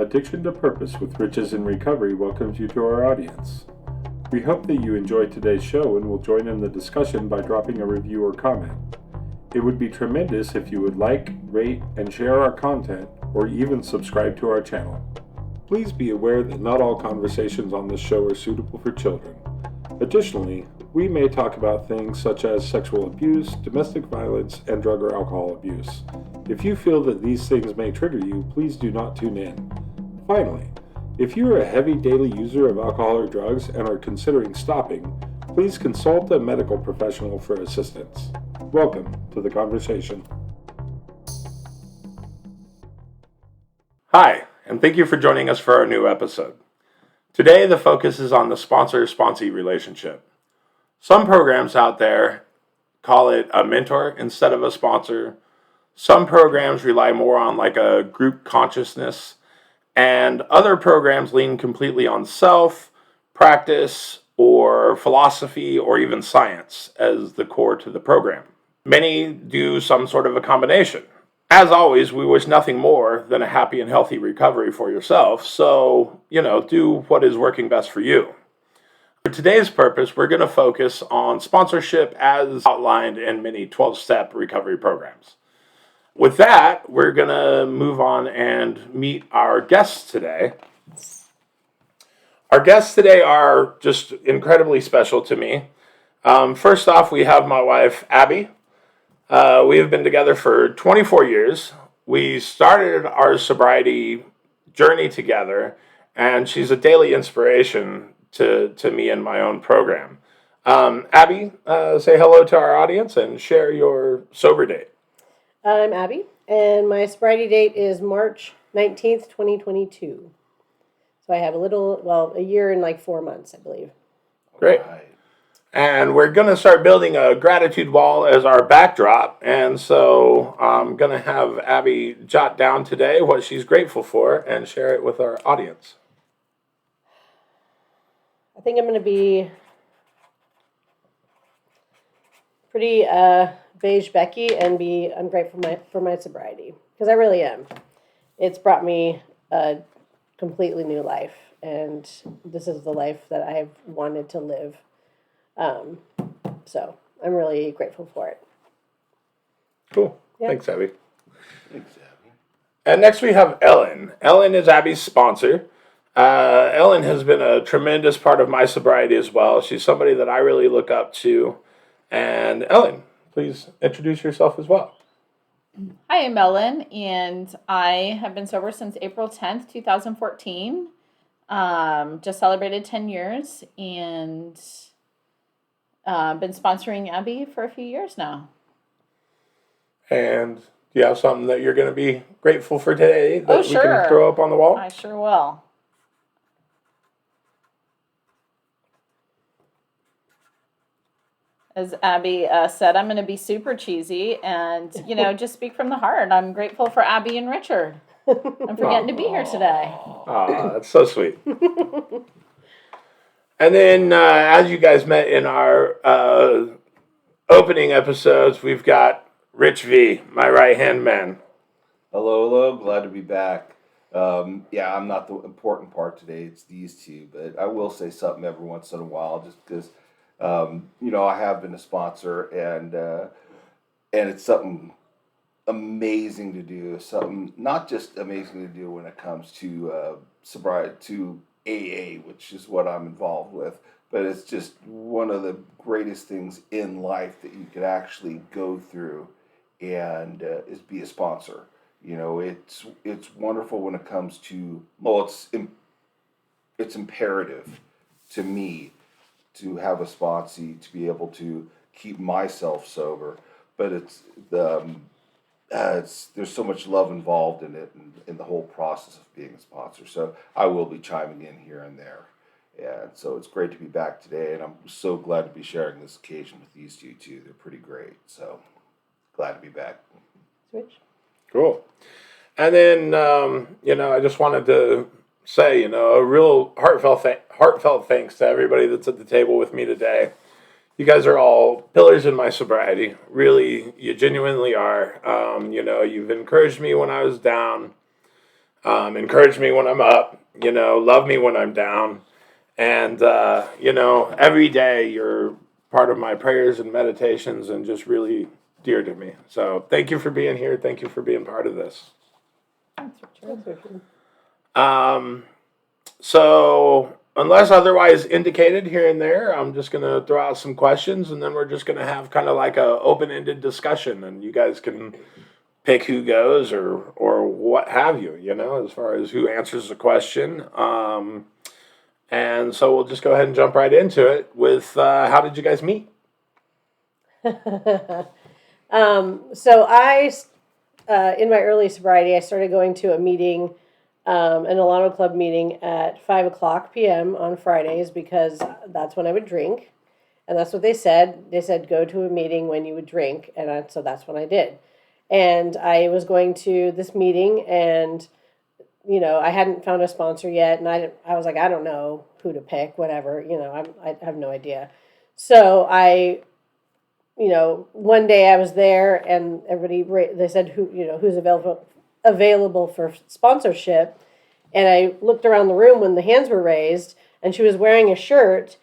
Addiction to Purpose with Riches in Recovery welcomes you to our audience. We hope that you enjoyed today's show and will join in the discussion by dropping a review or comment. It would be tremendous if you would like, rate, and share our content, or even subscribe to our channel. Please be aware that not all conversations on this show are suitable for children. Additionally, we may talk about things such as sexual abuse, domestic violence, and drug or alcohol abuse. If you feel that these things may trigger you, please do not tune in. Finally, if you are a heavy daily user of alcohol or drugs and are considering stopping, please consult a medical professional for assistance. Welcome to the conversation. Hi, and thank you for joining us for our new episode. Today, the focus is on the sponsor-sponsee relationship. Some programs out there call it a mentor instead of a sponsor. Some programs rely more on like a group consciousness, and other programs lean completely on self, practice, or philosophy, or even science as the core to the program. Many do some sort of a combination. As always, we wish nothing more than a happy and healthy recovery for yourself, so, do what is working best for you. For today's purpose, we're going to focus on sponsorship as outlined in many 12-step recovery programs. With that, we're going to move on and meet our guests today. Our guests today are just incredibly special to me. First off, we have my wife, Abby. We have been together for 24 years. We started our sobriety journey together, and she's a daily inspiration to me and my own program. Abby, say hello to our audience and share your sober date. I'm Abby, and my sobriety date is March 19th, 2022. So I have a year and 4 months, I believe. Great. Right. And we're going to start building a gratitude wall as our backdrop. And so I'm going to have Abby jot down today what she's grateful for and share it with our audience. I think I'm going to be pretty beige Becky and I'm grateful for my sobriety, because I really am. It's brought me a completely new life, and this is the life that I've wanted to live. So I'm really grateful for it. Cool. Yeah. Thanks, Abby. And next we have Ellen. Ellen is Abby's sponsor. Ellen has been a tremendous part of my sobriety as well. She's somebody that I really look up to. And Ellen, please introduce yourself as well. Hi, I'm Ellen, and I have been sober since April 10th, 2014. Just celebrated 10 years, and been sponsoring Abby for a few years now. And do you have something that you're going to be grateful for today that we can throw up on the wall? I sure will. As Abby said, I'm going to be super cheesy and, just speak from the heart. I'm grateful for Abby and Richard. I'm for getting to be here today. Oh, that's so sweet. And then, as you guys met in our opening episodes, we've got Rich V, my right-hand man. Hello. Glad to be back. I'm not the important part today. It's these two, but I will say something every once in a while, just because, I have been a sponsor, and it's something amazing to do. Something not just amazing to do when it comes to sobriety, to AA, which is what I'm involved with, but it's just one of the greatest things in life that you could actually go through, and is be a sponsor. It's wonderful when it comes to, it's imperative to me to have a sponsee to be able to keep myself sober, but there's so much love involved in it and in the whole process of being a sponsor. So I will be chiming in here and there. And so it's great to be back today, and I'm so glad to be sharing this occasion with these two too. They're pretty great. So glad to be back. Switch. Cool. And then, I just wanted to say, a real heartfelt thanks to everybody that's at the table with me today. You guys are all pillars in my sobriety. Really, you genuinely are. You've encouraged me when I was down. encourage me when I'm up, love me when I'm down. And, every day you're part of my prayers and meditations and just really dear to me. So thank you for being here. Thank you for being part of this. Thanks, Richard. That's Richard. So unless otherwise indicated here and there, I'm just going to throw out some questions and then we're just going to have kind of like a open-ended discussion and you guys can pick who goes or what have you, as far as who answers the question. And so we'll just go ahead and jump right into it with how did you guys meet? So in my early sobriety, I started going to a meeting, an Alano Club meeting at 5:00 p.m. on Fridays because that's when I would drink. And that's what they said. They said, go to a meeting when you would drink. So that's what I did. And I was going to this meeting and I hadn't found a sponsor yet, and I was like, I don't know who to pick, whatever, I have no idea. So one day I was there, and they said who's available for sponsorship, and I looked around the room when the hands were raised, and she was wearing a shirt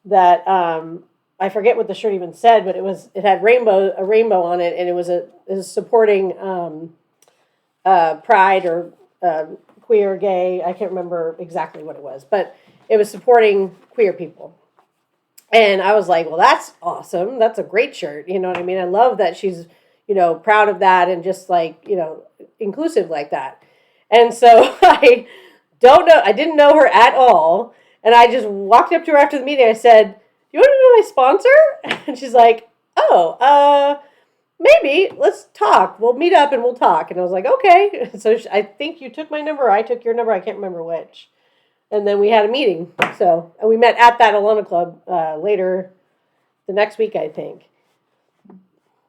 that I forget what the shirt even said, but it had a rainbow on it, and it was supporting pride or queer, gay. I can't remember exactly what it was, but it was supporting queer people. And I was like, well, that's awesome. That's a great shirt. You know what I mean? I love that she's, proud of that and just like, inclusive like that. And so I didn't know her at all. And I just walked up to her after the meeting. I said, you want to be my sponsor? And she's like, oh, maybe, let's talk. We'll meet up and we'll talk. And I was like, okay. So I think you took my number. I took your number. I can't remember which. And then we had a meeting. And we met at that Alana Club later the next week, I think.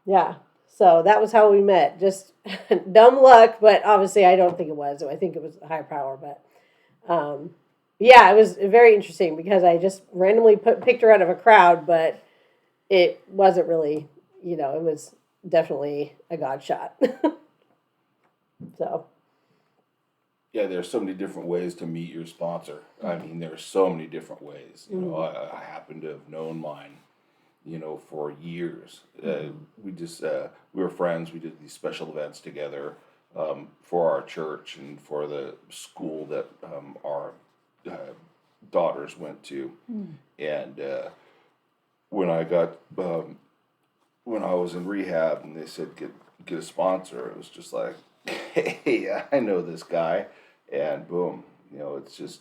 Yeah. So that was how we met. Just dumb luck, but obviously I don't think it was. I think it was a higher power. But yeah, it was very interesting because I just randomly picked her out of a crowd, but it wasn't really, it was definitely a God shot. So. Yeah, there's so many different ways to meet your sponsor. I mean, there's so many different ways. I happen to have known mine, for years. We were friends. We did these special events together for our church and for the school that our daughters went to. And when I was in rehab and they said get a sponsor, it was just like, hey, I know this guy, and boom, it's just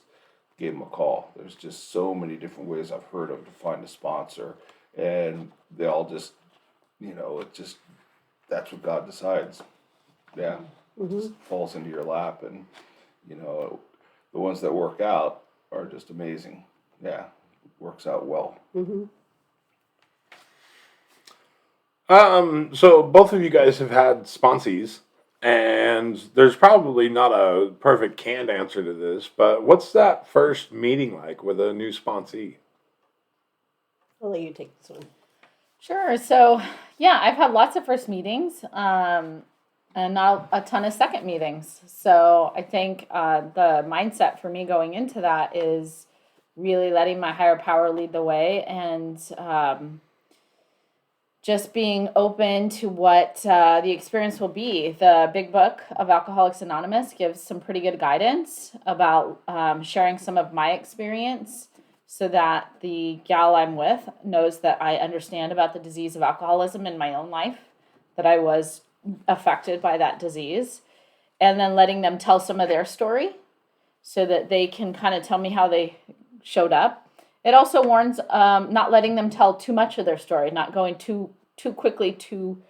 gave him a call. There's just so many different ways I've heard of to find a sponsor, and they all just, that's what God decides. Yeah, it just falls into your lap, and the ones that work out are just amazing. Yeah, it works out well. So both of you guys have had sponsees, and there's probably not a perfect canned answer to this, but what's that first meeting like with a new sponsee? I'll let you take this one. Sure. So, yeah, I've had lots of first meetings and not a ton of second meetings. So I think the mindset for me going into that is really letting my higher power lead the way and just being open to what the experience will be. The big book of Alcoholics Anonymous gives some pretty good guidance about sharing some of my experience so that the gal I'm with knows that I understand about the disease of alcoholism in my own life, that I was affected by that disease, and then letting them tell some of their story so that they can kind of tell me how they showed up. It also warns not letting them tell too much of their story, not going too quickly, too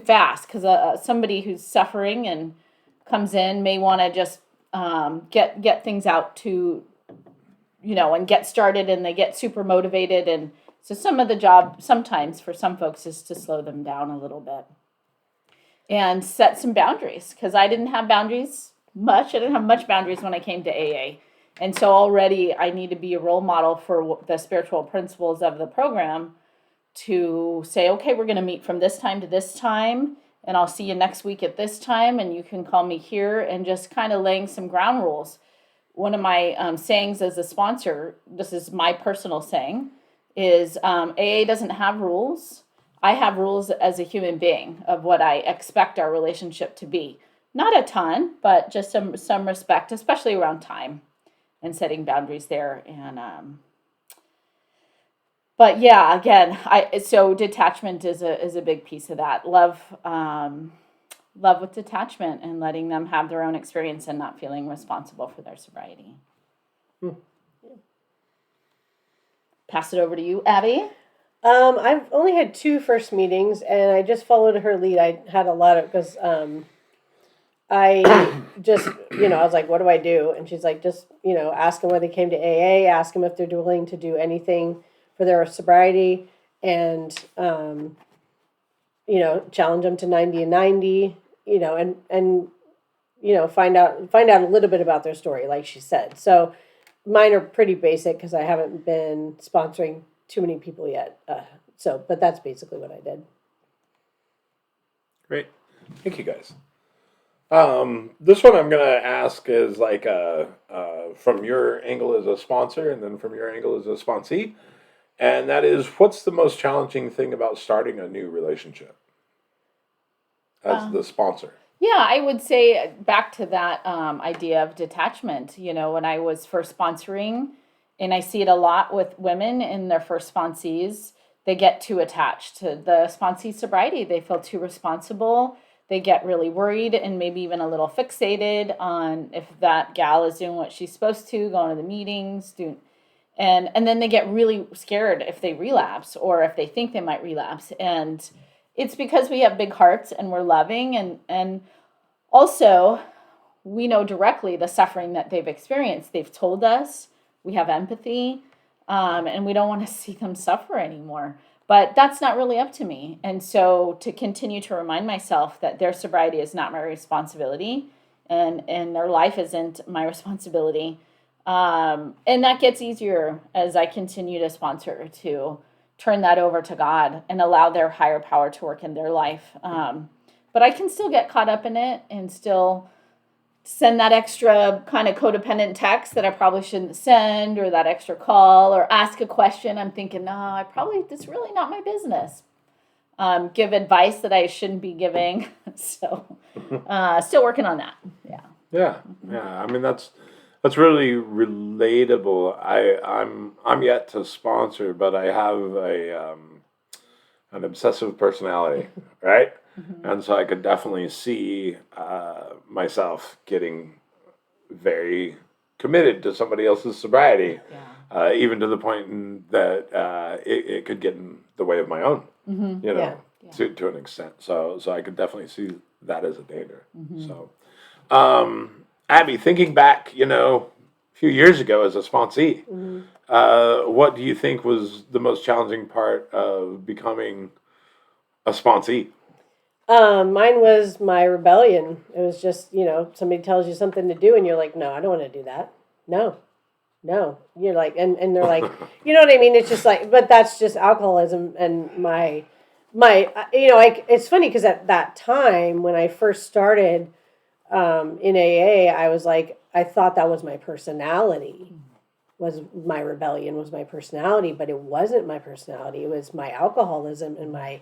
fast, because somebody who's suffering and comes in may want to just get things out to, and get started, and they get super motivated. And so some of the job sometimes for some folks is to slow them down a little bit and set some boundaries, because I didn't have boundaries much. I didn't have much boundaries when I came to AA. And so already I need to be a role model for the spiritual principles of the program to say, okay, we're going to meet from this time to this time. and I'll see you next week at this time, and you can call me here, and just kind of laying some ground rules. One of my sayings as a sponsor, this is my personal saying, is AA doesn't have rules. I have rules as a human being of what I expect our relationship to be. Not a ton, but just some respect, especially around time and setting boundaries there. And but yeah, again, so detachment is a big piece of that. Love with detachment and letting them have their own experience and not feeling responsible for their sobriety. Pass it over to you, Abby. I've only had 2 first meetings, and I just followed her lead. I had a lot of, because I just, I was like, what do I do? And she's like, just, ask them why they came to AA, ask them if they're willing to do anything for their sobriety, and, challenge them to 90 and 90, and find out a little bit about their story, like she said. So mine are pretty basic because I haven't been sponsoring too many people yet. But that's basically what I did. Great. Thank you, guys. This one I'm going to ask is like from your angle as a sponsor and then from your angle as a sponsee. And that is, what's the most challenging thing about starting a new relationship as the sponsor? Yeah, I would say back to that idea of detachment. When I was first sponsoring, and I see it a lot with women in their first sponsees, they get too attached to the sponsee sobriety. They feel too responsible. They get really worried and maybe even a little fixated on if that gal is doing what she's supposed to, going to the meetings, and then they get really scared if they relapse or if they think they might relapse. And it's because we have big hearts and we're loving, and also we know directly the suffering that they've experienced. They've told us, we have empathy, and we don't want to see them suffer anymore. But that's not really up to me. And so to continue to remind myself that their sobriety is not my responsibility, and their life isn't my responsibility. And that gets easier as I continue to sponsor, to turn that over to God and allow their higher power to work in their life. But I can still get caught up in it and still send that extra kind of codependent text that I probably shouldn't send, or that extra call, or ask a question I'm thinking, no, it's really not my business. Give advice that I shouldn't be giving. So still working on that. Yeah. Yeah. I mean, that's really relatable. I'm yet to sponsor, but I have an obsessive personality, right? And so I could definitely see myself getting very committed to somebody else's sobriety, even to the point that it could get in the way of my own, to an extent. So I could definitely see that as a danger. So, Abby, thinking back, a few years ago as a sponsee, what do you think was the most challenging part of becoming a sponsee? Mine was my rebellion. It was just, somebody tells you something to do and you're like, no, I don't want to do that. No. You're like, and they're like, you know what I mean? It's just like, but that's just alcoholism. And it's funny because at that time when I first started in AA, I was like, I thought that was my personality. Was my rebellion was my personality, but it wasn't my personality. It was my alcoholism and my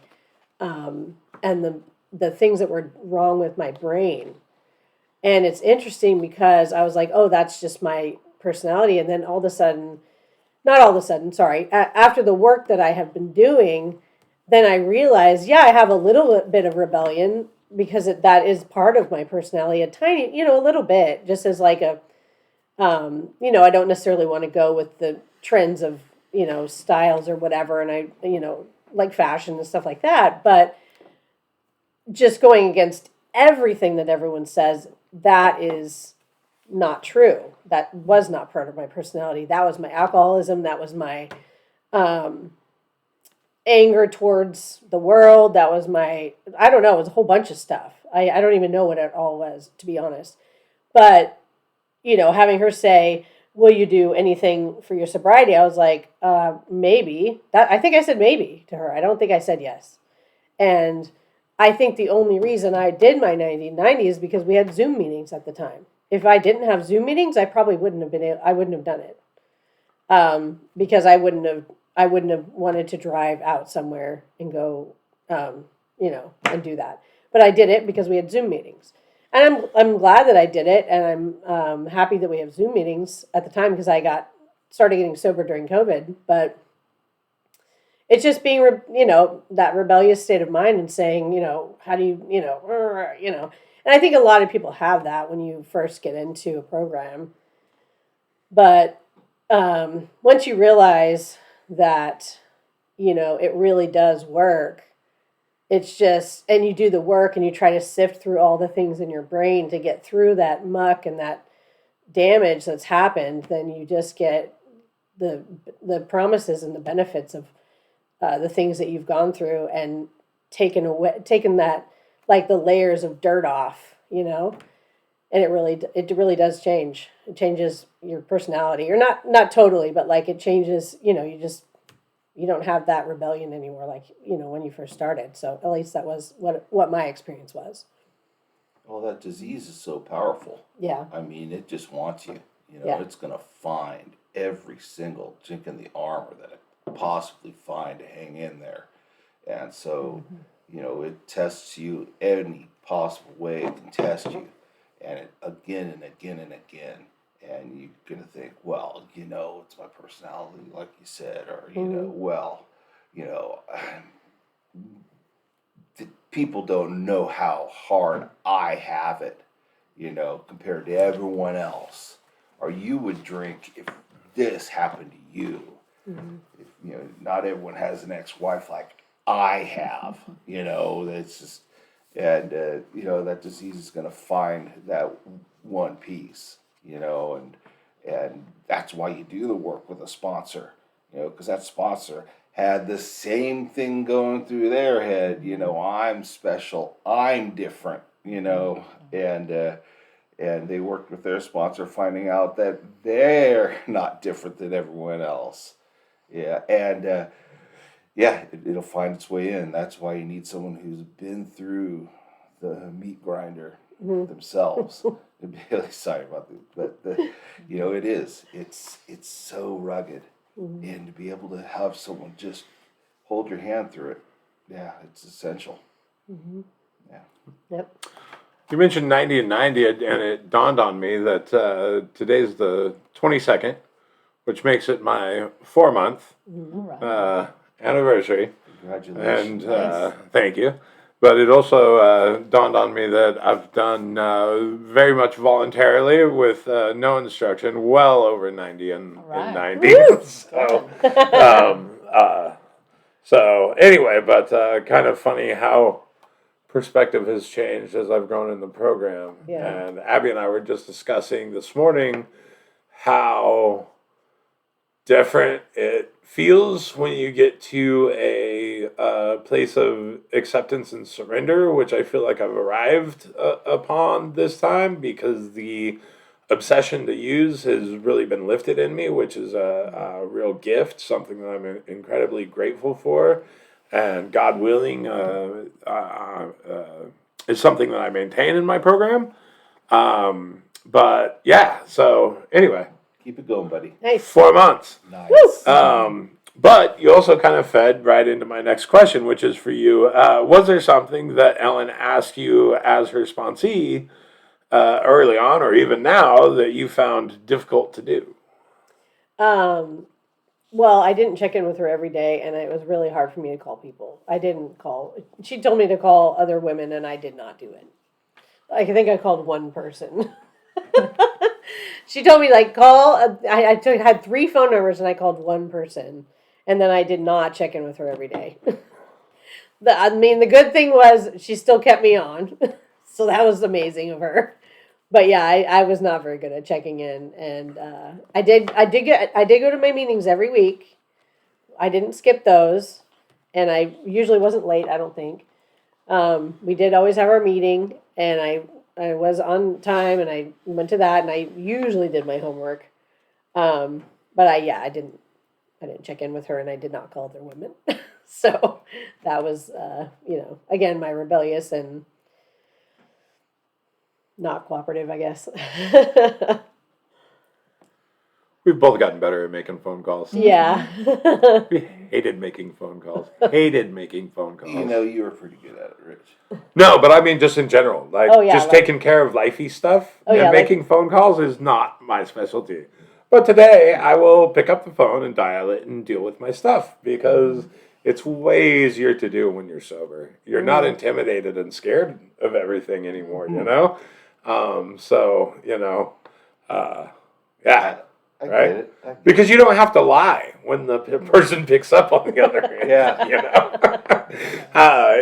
and the things that were wrong with my brain. And it's interesting because I was like, oh, that's just my personality. And then not all of a sudden, sorry, after the work that I have been doing, then I realized, I have a little bit of rebellion because that is part of my personality, a tiny, a little bit, just as like I don't necessarily want to go with the trends of, styles or whatever. And I, like fashion and stuff like that, but just going against everything that everyone says, that is not true. That was not part of my personality. That was my alcoholism. That was my anger towards the world. That was I don't know, it was a whole bunch of stuff. I don't even know what it all was, to be honest. But, having her say, will you do anything for your sobriety? I was like, maybe. I think I said maybe to her. I don't think I said yes. And I think the only reason I did my 90-90 is because we had Zoom meetings at the time. If I didn't have Zoom meetings, I probably wouldn't have I wouldn't have done it. Because I wouldn't have wanted to drive out somewhere and go, and do that. But I did it because we had Zoom meetings. And I'm glad that I did it, and I'm happy that we have Zoom meetings at the time because I started getting sober during COVID. But it's just being, that rebellious state of mind and saying, how do you. And I think a lot of people have that when you first get into a program. But once you realize that, it really does work, it's just, and you do the work and you try to sift through all the things in your brain to get through that muck and that damage that's happened, then you just get the promises and the benefits of the things that you've gone through and taken that, like the layers of dirt off, and it really does change. It changes your personality, or not totally, but like it changes. You don't have that rebellion anymore, like when you first started. So at least that was what my experience was. Well, that disease is so powerful. Yeah. I mean, it just wants you. Yeah. It's gonna find every single chink in the armor that it could possibly find to hang in there, and so it tests you any possible way it can test you. And it again and again and again, and you're gonna think, well, it's my personality, like you said, or people don't know how hard I have it, compared to everyone else, or you would drink if this happened to you. Mm-hmm. If not everyone has an ex-wife like I have, that's just. And, that disease is going to find that one piece, and that's why you do the work with a sponsor, because that sponsor had the same thing going through their head, I'm special, I'm different, and they worked with their sponsor finding out that they're not different than everyone else. Yeah, and, it'll find its way in. That's why you need someone who's been through the meat grinder themselves. I'm really sorry about that, but it is. It's so rugged, and to be able to have someone just hold your hand through it, it's essential. Mm-hmm. Yeah. Yep. You mentioned 90 and 90, and it dawned on me that today's the 22nd, which makes it my 4-month anniversary. Congratulations. And Nice. thank you. But it also dawned on me that I've done very much voluntarily with no instruction, well over 90 and 90. So anyway, but kind of funny how perspective has changed as I've grown in the program. Yeah. And Abby and I were just discussing this morning how different it feels when you get to a place of acceptance and surrender, which I feel like I've arrived upon this time, because the obsession to use has really been lifted in me, which is a real gift, something that I'm incredibly grateful for, and God willing is something that I maintain in my program. But yeah, so anyway. Keep it going, buddy. Nice. 4 months. Nice. But you also kind of fed right into my next question, which is for you. Was there something that Ellen asked you as her sponsee early on, or even now, that you found difficult to do? Well, I didn't check in with her every day, and it was really hard for me to call people. I didn't call. She told me to call other women, and I did not do it. I think I called one person. She told me, like, call. I had 3 phone numbers, and I called one person. And then I did not check in with her every day. The good thing was she still kept me on. So that was amazing of her. But yeah, I was not very good at checking in. And I did go to my meetings every week. I didn't skip those. And I usually wasn't late, I don't think. We did always have our meeting. And I was on time, and I went to that. And I usually did my homework. But I didn't check in with her, and I did not call other women. So that was, again, my rebellious and not cooperative, I guess. We've both gotten better at making phone calls. Yeah. We hated making phone calls. Hated making phone calls. You know, you were pretty good at it, Rich. No, but I mean just in general. Like, Oh, yeah, just like- taking care of lifey stuff. Oh, And yeah, making phone calls is not my specialty. But today, I will pick up the phone and dial it and deal with my stuff. Because it's way easier to do when you're sober. You're not intimidated and scared of everything anymore, you know? Yeah. I Right? get it. I get Because you don't have to lie when the person picks up on the other end. Yeah. You know?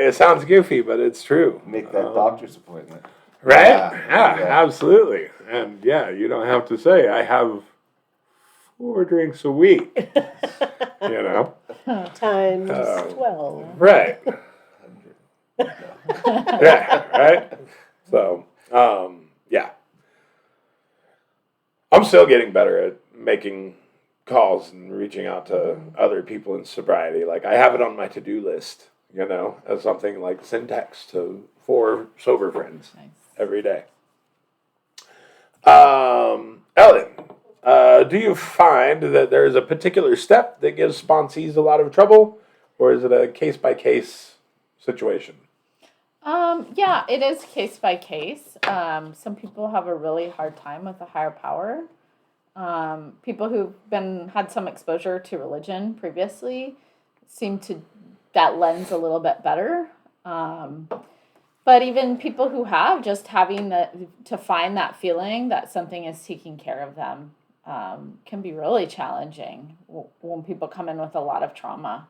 It sounds goofy, but it's true. it. Make that doctor's appointment. Right? Yeah. Yeah, absolutely. And yeah, you don't have to say, I have 4 drinks a week. You know? Times 12. Right. Yeah, right? So, yeah. I'm still getting better at making calls and reaching out to other people in sobriety. Like, I have it on my to-do list, you know, as something like send text to 4 sober friends Nice. every day. Ellen, do you find that there is a particular step that gives sponsees a lot of trouble, or is it a case-by-case situation? Yeah, it is case by case. Some people have a really hard time with a higher power. People who've had some exposure to religion previously seem to that lens a little bit better. But even people who have just having to find that feeling that something is taking care of them can be really challenging when people come in with a lot of trauma.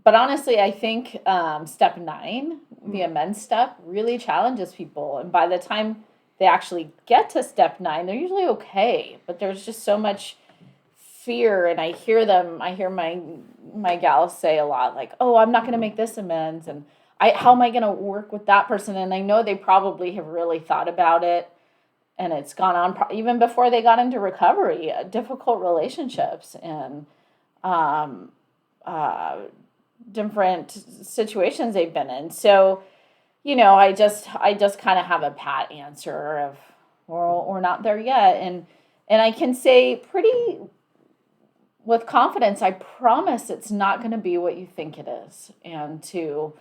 But honestly, I think step 9, the amends step, really challenges people. And by the time they actually get to step 9, they're usually okay. But there's just so much fear, and I hear my gals say a lot, like, "Oh, I'm not going to make this amends, and how am I going to work with that person?" And I know they probably have really thought about it, and it's gone on even before they got into recovery, difficult relationships and different situations they've been in. So, I just kind of have a pat answer of, we're not there yet, and I can say pretty with confidence, I promise it's not going to be what you think it is, and to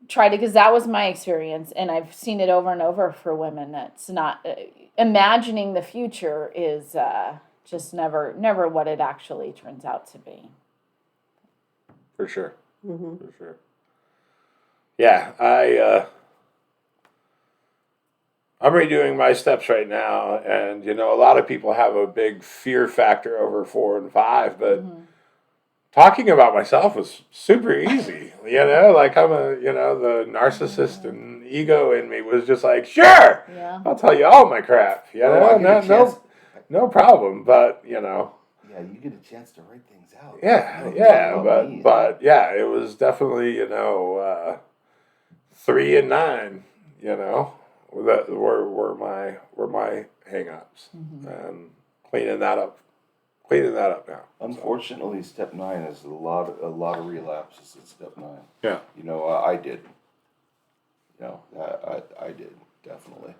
try to, because that was my experience, and I've seen it over and over for women. That's not imagining the future is just never what it actually turns out to be. For sure. Mm-hmm. For sure. Yeah, I'm redoing my steps right now, and a lot of people have a big fear factor over 4 and 5, but talking about myself was super easy. Like I'm the narcissist and ego in me was just like, sure, Yeah. I'll tell you all my crap. No problem. But Yeah, you get a chance to write things out. but yeah, it was definitely 3 and 9. That were my hang-ups, and cleaning that up now. Unfortunately, step 9 is a lot of relapses at step 9. Yeah. I did. I did definitely.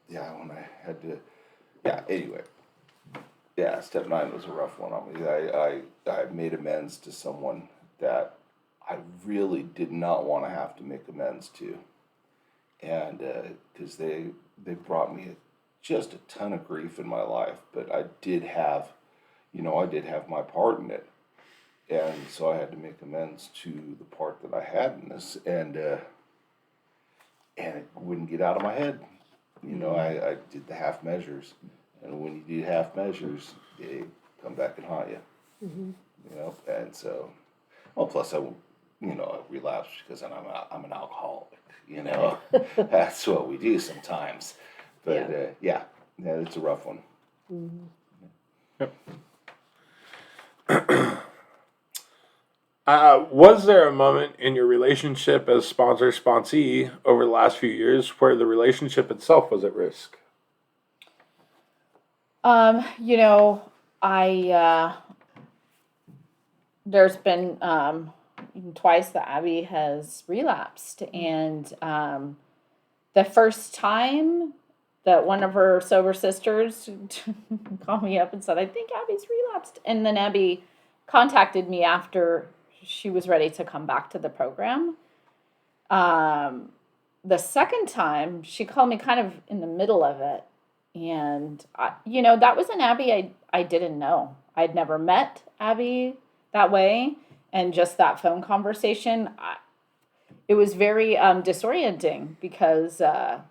Yeah. When I had to. Yeah. Anyway. Yeah. Step 9 was a rough one on me. I made amends to someone that I really did not want to have to make amends to, and because they brought me just a ton of grief in my life, but I did have my part in it, and so I had to make amends to the part that I had in this, and it wouldn't get out of my head. I did the half measures, and when you do half measures, they come back and haunt you. And so, plus I relapsed because I'm an alcoholic. That's what we do sometimes. But yeah, it's a rough one. Yep. Was there a moment in your relationship as sponsee over the last few years where the relationship itself was at risk? There's been twice that Abby has relapsed, and the first time that one of her sober sisters called me up and said, "I think Abby's relapsed," and then Abby contacted me after she was ready to come back to the program. The second time, she called me kind of in the middle of it. And, that was an Abby I didn't know. I'd never met Abby that way. And just that phone conversation, it was very disorienting because, that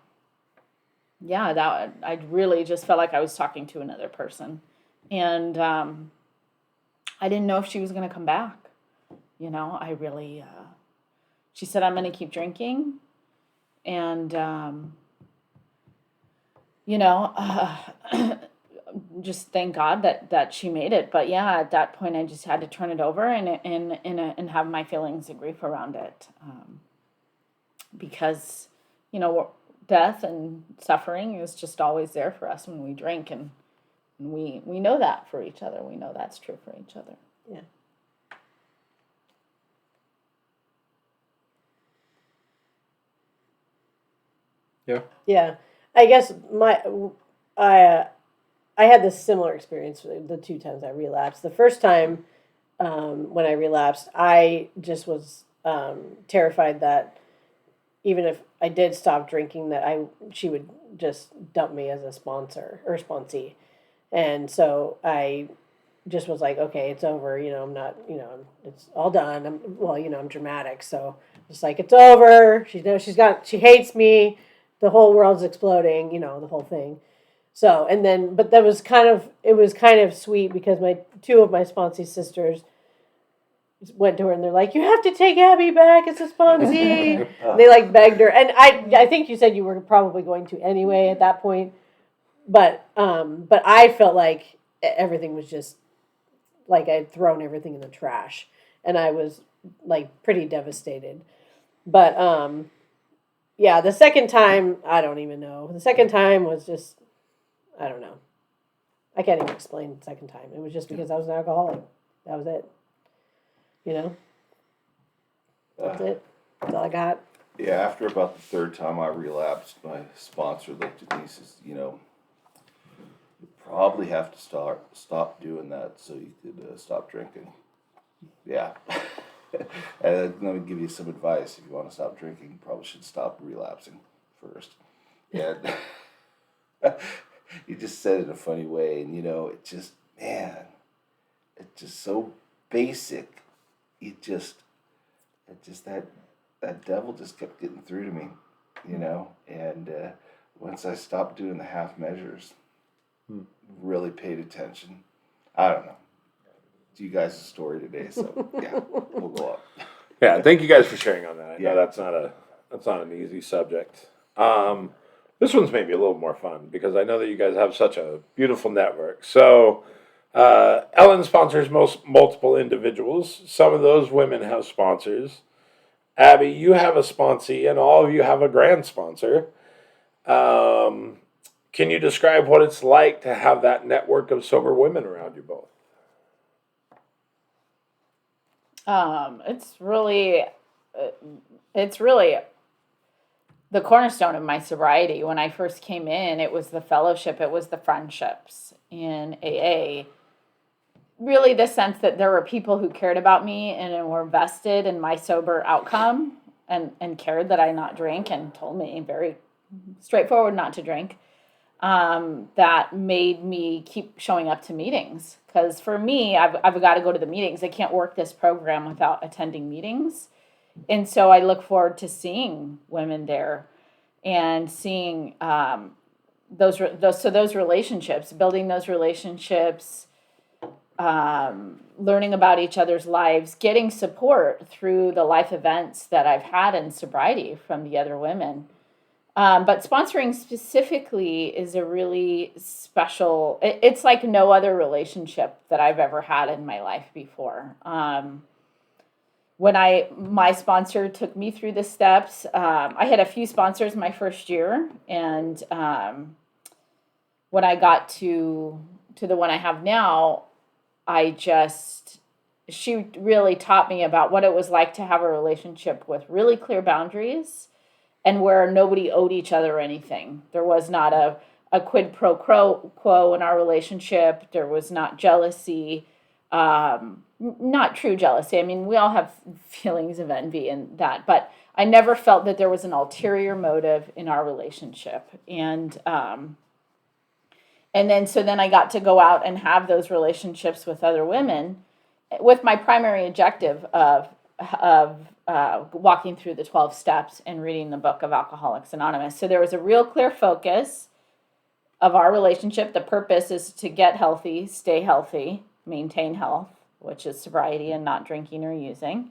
I really just felt like I was talking to another person. And I didn't know if she was going to come back. I really, she said, "I'm going to keep drinking." And, just thank God that she made it. But yeah, at that point, I just had to turn it over and have my feelings and grief around it, because death and suffering is just always there for us when we drink, and we know that for each other. We know that's true for each other. Yeah. Yeah. Yeah. I guess I had this similar experience the 2 times I relapsed. The first time when I relapsed, I just was terrified that even if I did stop drinking, that she would just dump me as a sponsor or sponsee. And so I just was like, okay, it's over. I'm not, it's all done. I'm dramatic. So just like, it's over. She hates me. The whole world's exploding, the whole thing. So, and then, but it was kind of sweet because two of my sponsee sisters went to her and they're like, "You have to take Abby back as a sponsee." They like begged her. And I think you said you were probably going to anyway at that point. But I felt like everything was just like I'd thrown everything in the trash, and I was like pretty devastated. But yeah, the second time, I don't even know. The second time was just, I don't know. I can't even explain the second time. It was just because I was an alcoholic. That was it. That's it. That's all I got. Yeah, after about the third time I relapsed, my sponsor looked at me and says, "You probably have to stop doing that so you could stop drinking." Yeah. And let me give you some advice. If you want to stop drinking, you probably should stop relapsing first. And you just said it in a funny way, and it just, man, it's just so basic. That devil just kept getting through to me, and once I stopped doing the half measures, really paid attention. I don't know. To you guys' story today, so yeah, we'll go up. Yeah, thank you guys for sharing on that. I know Yeah. that's not an easy subject. This one's maybe a little more fun because I know that you guys have such a beautiful network. So, Ellen sponsors multiple individuals. Some of those women have sponsors. Abby, you have a sponsee, and all of you have a grand sponsor. Can you describe what it's like to have that network of sober women around you both? It's really the cornerstone of my sobriety. When I first came in, it was the fellowship, it was the friendships in AA. Really, the sense that there were people who cared about me and were vested in my sober outcome and cared that I not drink and told me very straightforward not to drink. That made me keep showing up to meetings. Because for me, I've got to go to the meetings. I can't work this program without attending meetings. And so I look forward to seeing women there and seeing those relationships, building those relationships, learning about each other's lives, getting support through the life events that I've had in sobriety from the other women. But sponsoring specifically is a really special, it's like no other relationship that I've ever had in my life before. When my sponsor took me through the steps, I had a few sponsors my first year, and when I got to the one I have now, she really taught me about what it was like to have a relationship with really clear boundaries and where nobody owed each other anything. There was not a quid pro quo in our relationship. There was not jealousy, not true jealousy. I mean, we all have feelings of envy and that, but I never felt that there was an ulterior motive in our relationship. And then I got to go out and have those relationships with other women with my primary objective of walking through the 12 steps and reading the book of Alcoholics Anonymous. So there was a real clear focus of our relationship. The purpose is to get healthy, stay healthy, maintain health, which is sobriety and not drinking or using.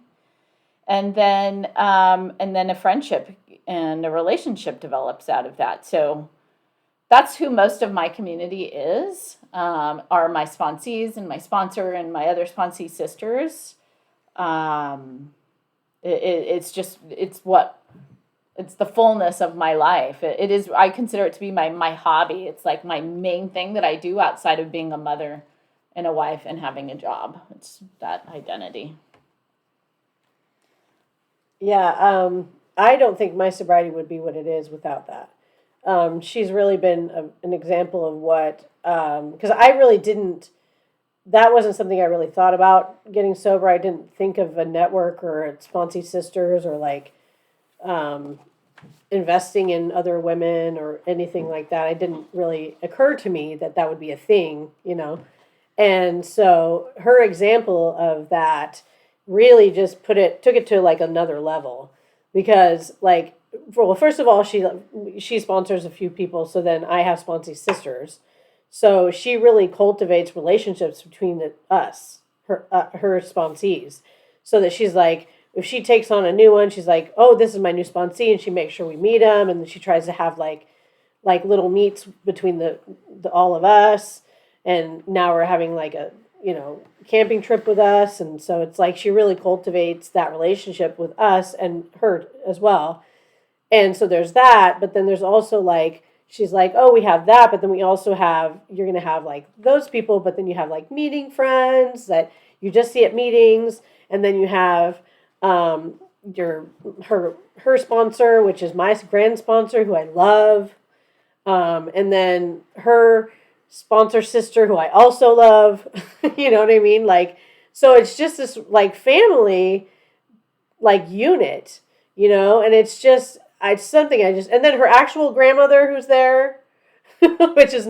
And then a friendship and a relationship develops out of that. So that's who most of my community is, are my sponsees and my sponsor and my other sponsee sisters. It's the fullness of my life. It is, I consider it to be my hobby. It's like my main thing that I do outside of being a mother and a wife and having a job. It's that identity. Yeah, I don't think my sobriety would be what it is without that. She's really been an example of what, because I really didn't, that wasn't something I really thought about getting sober. I didn't think of a network or a Sponsee Sisters or like investing in other women or anything like that. It didn't really occur to me that that would be a thing, you know. And so her example of that really just took it to like another level, because like, well, first of all, she sponsors a few people, so then I have Sponsee Sisters, so she really cultivates relationships between us, her sponsees, so that she's like, if she takes on a new one, she's like, oh, this is my new sponsee, and she makes sure we meet them, and she tries to have like little meets between the all of us, and now we're having like a camping trip with us, and so it's like she really cultivates that relationship with us and her as well. And so there's that, but then there's also like, she's like, oh, we have that, but then we also have, you're going to have like those people, but then you have like meeting friends that you just see at meetings, and then you have her sponsor, which is my grand sponsor, who I love, and then her sponsor sister, who I also love. You know what I mean? Like, so it's just this like family, like unit, and it's something and then her actual grandmother who's there, which is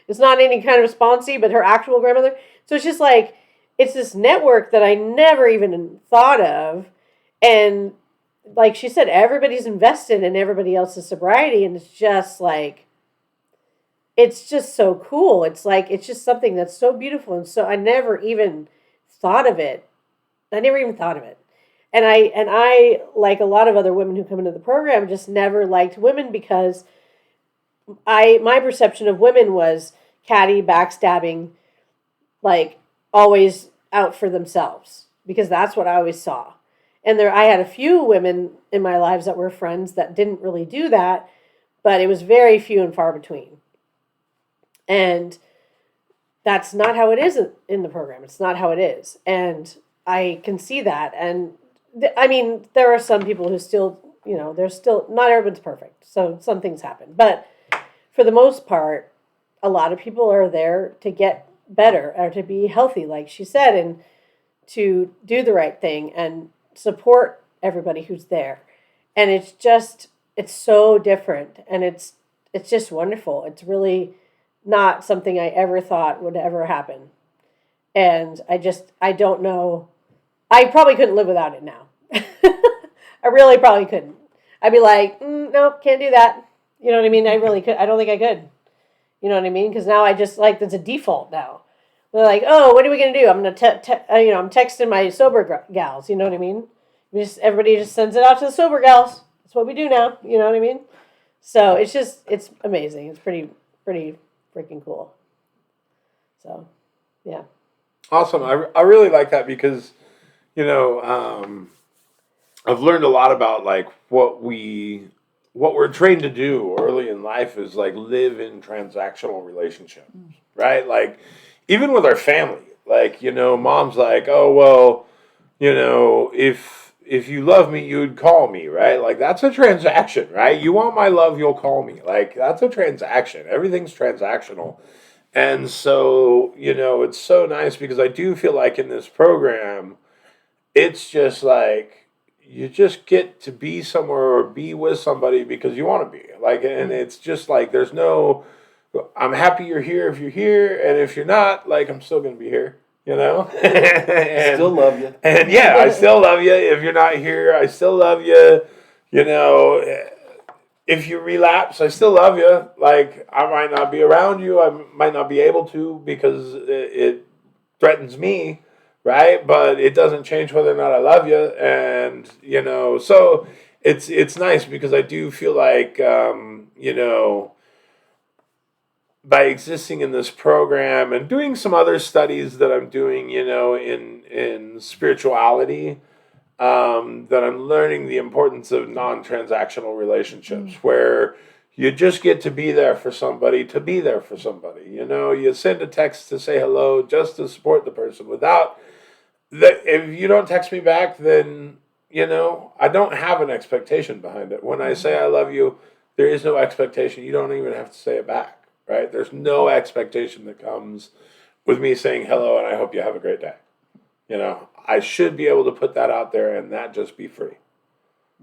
it's not any kind of sponsee, but her actual grandmother. So it's just like, it's this network that I never even thought of. And like she said, everybody's invested in everybody else's sobriety. And it's just like, it's just so cool. It's like, it's just something that's so beautiful. And so I never even thought of it. And I, like a lot of other women who come into the program, just never liked women, because my perception of women was catty, backstabbing, like always out for themselves, because that's what I always saw. And I had a few women in my lives that were friends that didn't really do that, but it was very few and far between. And that's not how it is in the program. It's not how it is. And I can see that. And I mean, there are some people who still, not everyone's perfect. So some things happen. But for the most part, a lot of people are there to get better or to be healthy, like she said, and to do the right thing and support everybody who's there. And it's so different. And it's just wonderful. It's really not something I ever thought would ever happen. And I don't know. I probably couldn't live without it now. I really probably couldn't. I'd be like, nope, can't do that. You know what I mean? I really could. I don't think I could. You know what I mean? Because now I just like, it's a default now. They're like, oh, what are we going to do? I'm going to, I'm texting my sober gals. You know what I mean? Everybody just sends it out to the sober gals. That's what we do now. You know what I mean? So it's amazing. It's pretty freaking cool. So, yeah. Awesome. I really like that, because, I've learned a lot about like what we what we're trained to do early in life is like live in transactional relationships, right? Like even with our family, like, mom's like, oh, well, if you love me, you'd call me, right? Like that's a transaction, right? You want my love, you'll call me. Like that's a transaction. Everything's transactional. And so, it's so nice because I do feel like in this program, it's just like you just get to be somewhere or be with somebody because you want to be. Like, and it's just like there's no, I'm happy you're here if you're here, and if you're not, like, I'm still going to be here, and, Still love you. And yeah, I still love you. If you're not here, I still love you. If you relapse, I still love you. Like, I might not be around you. I might not be able to because it threatens me, right? But it doesn't change whether or not I love you. And, so it's nice because I do feel like, by existing in this program and doing some other studies that I'm doing, in spirituality, that I'm learning the importance of non-transactional relationships where you just get to be there for somebody to be there for somebody. You send a text to say hello just to support the person without that. If you don't text me back, then, I don't have an expectation behind it. When I say I love you, there is no expectation. You don't even have to say it back, right? There's no expectation that comes with me saying hello and I hope you have a great day. I should be able to put that out there and that just be free.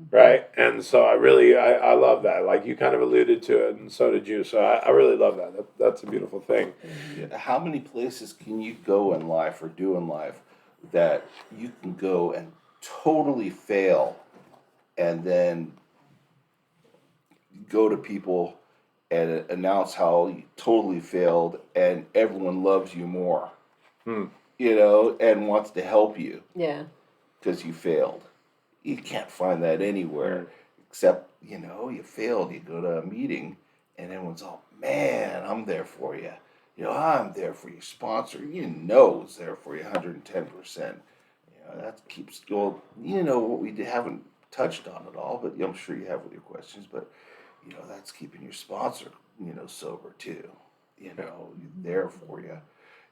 Right. And so I love that. Like you kind of alluded to it and so did you. So I really love that. That's a beautiful thing. Yeah. How many places can you go in life or do in life that you can go and totally fail and then go to people and announce how you totally failed and everyone loves you more? And wants to help you. Yeah. Because you failed. You can't find that anywhere except, you failed. You go to a meeting and everyone's all, man, I'm there for you. I'm there for your sponsor. Is there for you 110%. That keeps going. What we haven't touched on at all, but I'm sure you have with your questions, but, that's keeping your sponsor, sober too. There for you.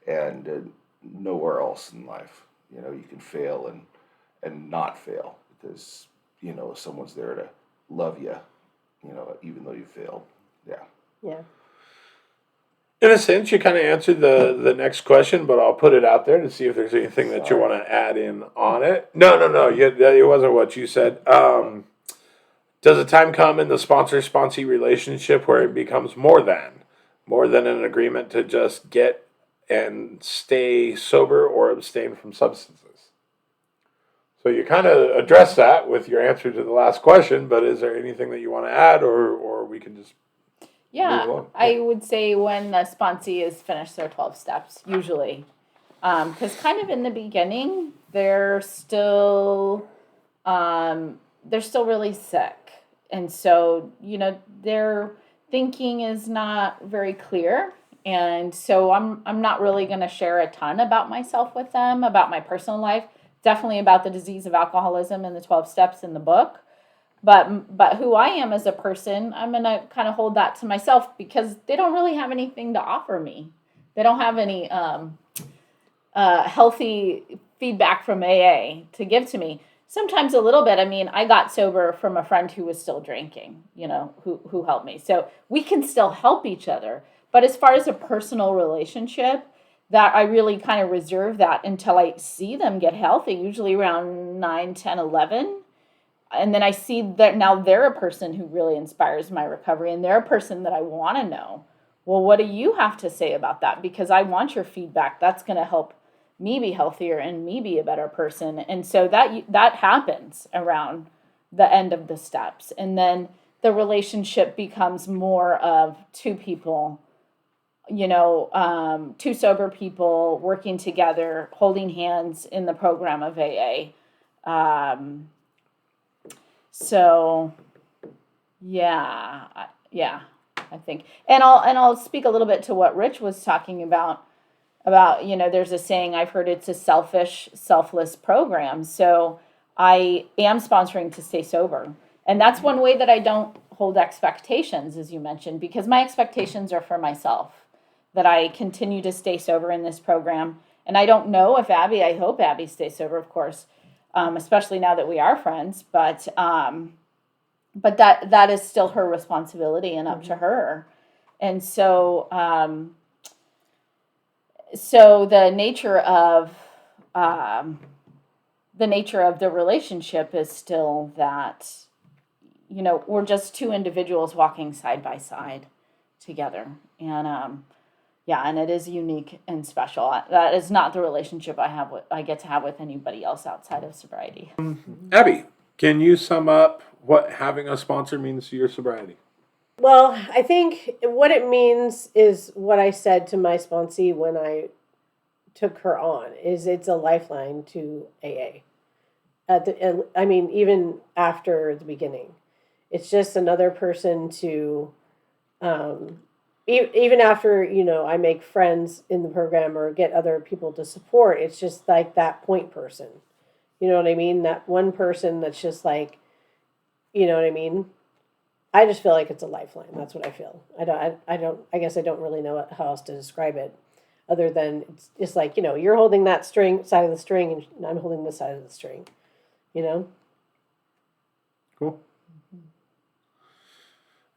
And nowhere else in life, you can fail and not fail because, someone's there to love you, even though you failed. Yeah. Yeah. In a sense, you kind of answered the next question, but I'll put it out there to see if there's anything that you want to add in on it. No. It wasn't what you said. Does a time come in the sponsor-sponsee relationship where it becomes more than an agreement to just get and stay sober or abstain from substances? So you kind of addressed that with your answer to the last question, but is there anything that you want to add or we can just move along? I would say when the sponsee is finished their 12 steps, usually. Because kind of in the beginning, they're still really sick. And so, their thinking is not very clear. And so I'm not really going to share a ton about myself with them, about my personal life, definitely about the disease of alcoholism and the 12 steps in the book. But who I am as a person, I'm going to kind of hold that to myself because they don't really have anything to offer me. They don't have any healthy feedback from AA to give to me. Sometimes a little bit. I mean, I got sober from a friend who was still drinking, who helped me. So we can still help each other. But as far as a personal relationship, that I really kind of reserve that until I see them get healthy, usually around 9, 10, 11. And then I see that now they're a person who really inspires my recovery, and they're a person that I want to know. Well, what do you have to say about that? Because I want your feedback. That's going to help me be healthier and me be a better person. And so that happens around the end of the steps. And then the relationship becomes more of two people, two sober people working together, holding hands in the program of AA. So, I think, and I'll speak a little bit to what Rich was talking about, there's a saying I've heard, it's a selfish, selfless program. So I am sponsoring to stay sober. And that's one way that I don't hold expectations, as you mentioned, because my expectations are for myself, that I continue to stay sober in this program. And I don't know if I hope Abby stays sober, of course, especially now that we are friends, but that is still her responsibility and up to her. And so, so the nature of the relationship is still that, we're just two individuals walking side by side together. And and it is unique and special. That is not the relationship I get to have with anybody else outside of sobriety. Abby, can you sum up what having a sponsor means to your sobriety? Well, I think what it means is what I said to my sponsee when I took her on, is it's a lifeline to AA. Even after the beginning, it's just another person to, even after, I make friends in the program or get other people to support, it's just like that point person. You know what I mean? That one person that's just like, you know what I mean? I just feel like it's a lifeline. That's what I feel. I guess I don't really know how else to describe it, other than it's just like, you're holding that side of the string and I'm holding this side of the string, Cool.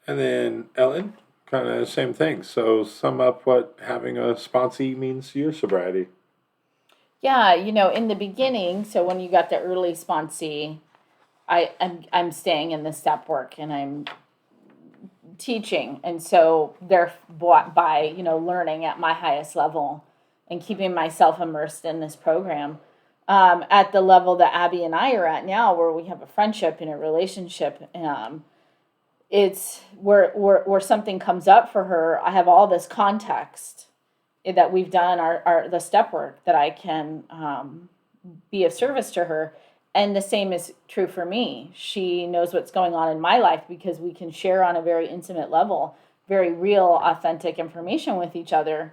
And then Ellen, kind of the same thing. So sum up what having a sponsee means to your sobriety. Yeah, in the beginning, so when you got the early sponsee, I'm staying in the step work and I'm teaching, and so they're bought by learning at my highest level and keeping myself immersed in this program, at the level that Abby and I are at now, where we have a friendship and a relationship. It's where something comes up for her, I have all this context that we've done the step work, that I can be of service to her. And the same is true for me. She knows what's going on in my life because we can share on a very intimate level, very real, authentic information with each other.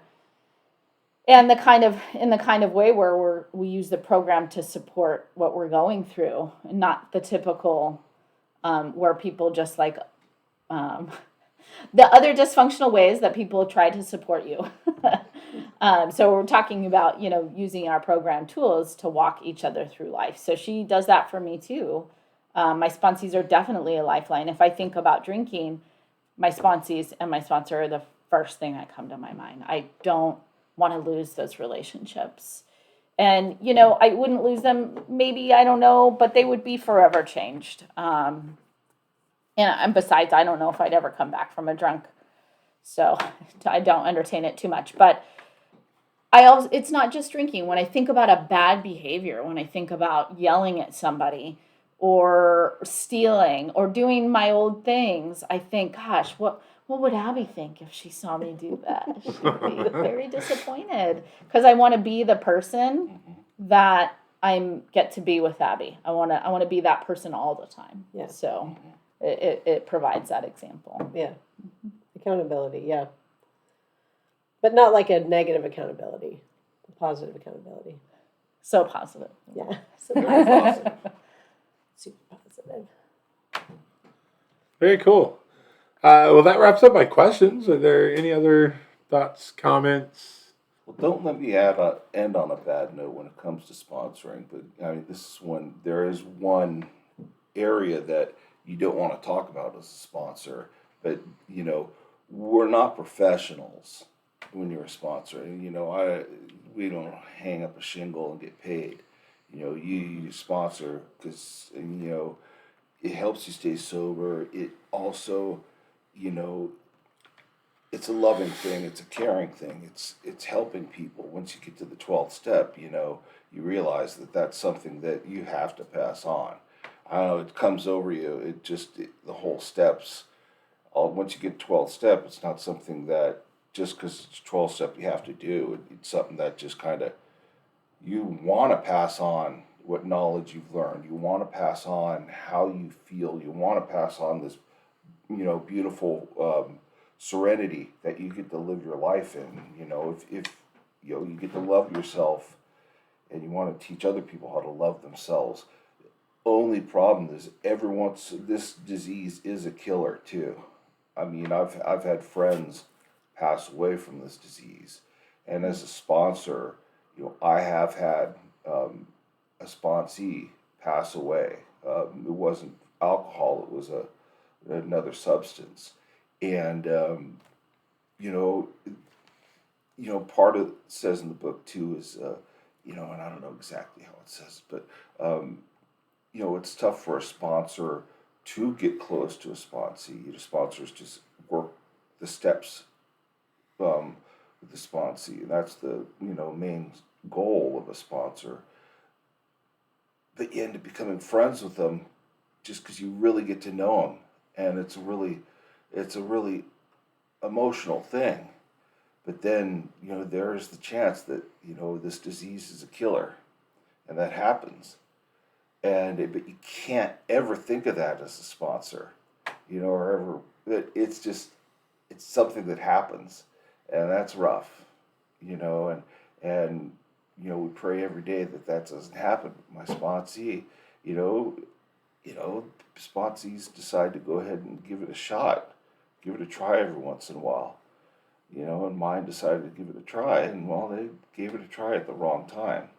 And in the kind of way where we use the program to support what we're going through, and not the typical where people just like the other dysfunctional ways that people try to support you. So we're talking about, using our program tools to walk each other through life. So she does that for me too. My sponsees are definitely a lifeline. If I think about drinking, my sponsees and my sponsor are the first thing that come to my mind. I don't want to lose those relationships. And, I wouldn't lose them, maybe, I don't know, but they would be forever changed. And besides, I don't know if I'd ever come back from a drunk. So I don't entertain it too much. But it's not just drinking. When I think about a bad behavior, when I think about yelling at somebody or stealing or doing my old things, I think, gosh, what would Abby think if she saw me do that? She'd be very disappointed, because I want to be the person that I get to be with Abby. I want to be that person all the time. Yeah. So it provides that example. Yeah. Accountability, yeah. But not like a negative accountability, a positive accountability. So positive. Yeah. Super positive. Super positive. Very cool. Well, that wraps up my questions. Are there any other thoughts, comments? Well, don't let me end on a bad note when it comes to sponsoring. But this is when there is one area that you don't want to talk about as a sponsor. But we're not professionals when you're a sponsor. We don't hang up a shingle and get paid. You sponsor because it helps you stay sober. It also, it's a loving thing. It's a caring thing. It's helping people. Once you get to the 12th step, you realize that that's something that you have to pass on. I don't know, it comes over you. The whole steps. Once you get 12th step, it's not something that just because it's 12th step you have to do. It's something that just kind of, you want to pass on what knowledge you've learned. You want to pass on how you feel. You want to pass on this, beautiful serenity that you get to live your life in. If you get to love yourself, and you want to teach other people how to love themselves. only problem is this disease is a killer too. I mean, I've had friends pass away from this disease, and as a sponsor, I have had a sponsee pass away. It wasn't alcohol; it was another substance, and you know, part of it says in the book too is and I don't know exactly how it says, but it's tough for a sponsor to get close to a sponsee. Sponsors just work the steps with the sponsee, and that's the main goal of a sponsor. But you end up becoming friends with them just because you really get to know them, and it's a really emotional thing. But then there's the chance that this disease is a killer, and that happens. But you can't ever think of that as a sponsor, or ever. It's something that happens, and that's rough, and we pray every day that doesn't happen. My sponsee, sponsees decide to go ahead and give it a shot, give it a try every once in a while, and mine decided to give it a try, and they gave it a try at the wrong time,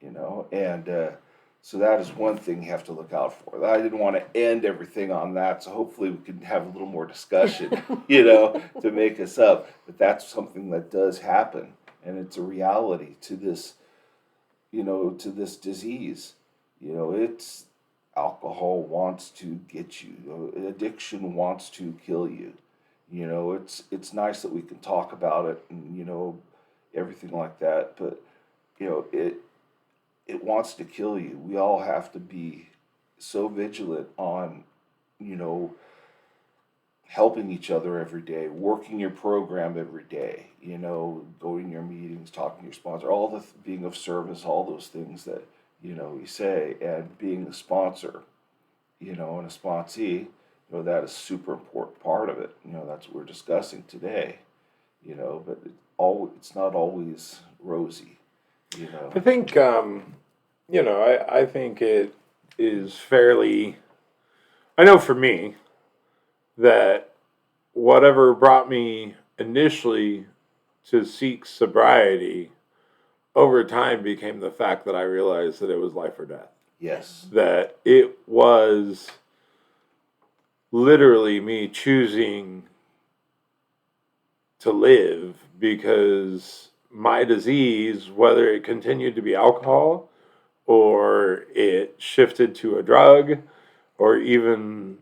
and. So that is one thing you have to look out for. I didn't want to end everything on that, so hopefully we can have a little more discussion, to make us up. But that's something that does happen, and it's a reality to this, to this disease. It's alcohol wants to get you. Addiction wants to kill you. It's nice that we can talk about it and everything like that, but it wants to kill you. We all have to be so vigilant on, helping each other every day, working your program every day, going to your meetings, talking to your sponsor, all the being of service, all those things that, you say, and being a sponsor, and a sponsee, that is a super important part of it. That's what we're discussing today, but it's not always rosy. I think, I think it is fairly, I know for me, that whatever brought me initially to seek sobriety over time became the fact that I realized that it was life or death. Yes. That it was literally me choosing to live because my disease, whether it continued to be alcohol or it shifted to a drug or even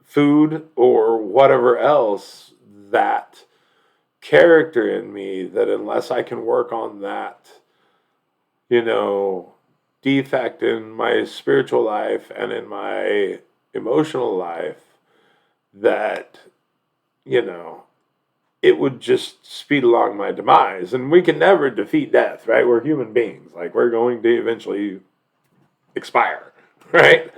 food or whatever else, that character in me, that unless I can work on that, defect in my spiritual life and in my emotional life, that, it would just speed along my demise. And we can never defeat death, right? We're human beings. Like, we're going to eventually expire, right?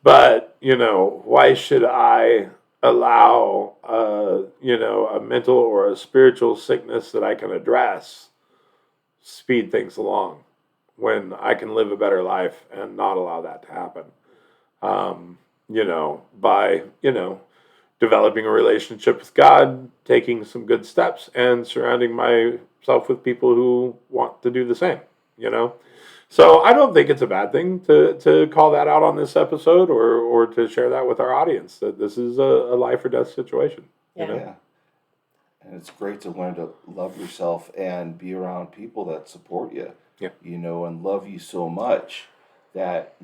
But, why should I allow, a mental or a spiritual sickness that I can address speed things along when I can live a better life and not allow that to happen? By, developing a relationship with God, taking some good steps, and surrounding myself with people who want to do the same, So I don't think it's a bad thing to call that out on this episode or to share that with our audience, that this is a life or death situation. Yeah. And it's great to learn to love yourself and be around people that support you, Yeah. And love you so much that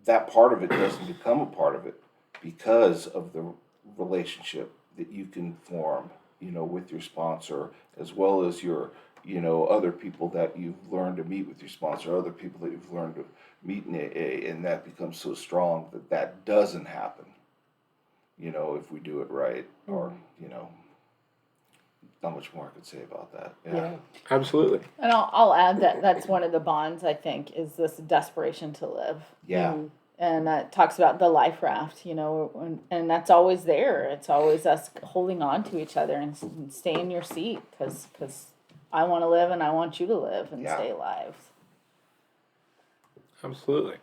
part of it doesn't become a part of it because of the relationship that you can form, with your sponsor, as well as your, other people that you've learned to meet with your sponsor, other people that you've learned to meet in AA, and that becomes so strong that doesn't happen, if we do it right, or, not much more I could say about that. Yeah. Absolutely. And I'll add that that's one of the bonds, I think, is this desperation to live. Yeah. And that talks about the life raft, and that's always there. It's always us holding on to each other and stay in your seat because I want to live and I want you to live and Yeah. stay alive. Absolutely.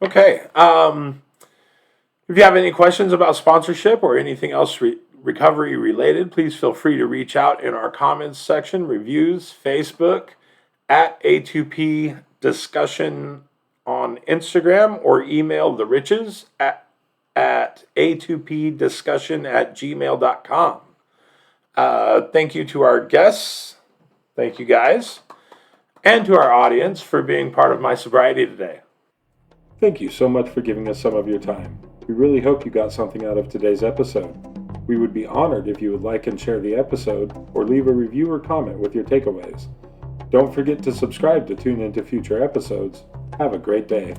Okay. If you have any questions about sponsorship or anything else recovery related, please feel free to reach out in our comments section, reviews, Facebook, at A2P Discussion on Instagram, or email the riches at a2pdiscussion@gmail.com. Thank you to our guests. Thank you guys. And to our audience for being part of my sobriety today. Thank you so much for giving us some of your time. We really hope you got something out of today's episode. We would be honored if you would like and share the episode or leave a review or comment with your takeaways. Don't forget to subscribe to tune into future episodes. Have a great day.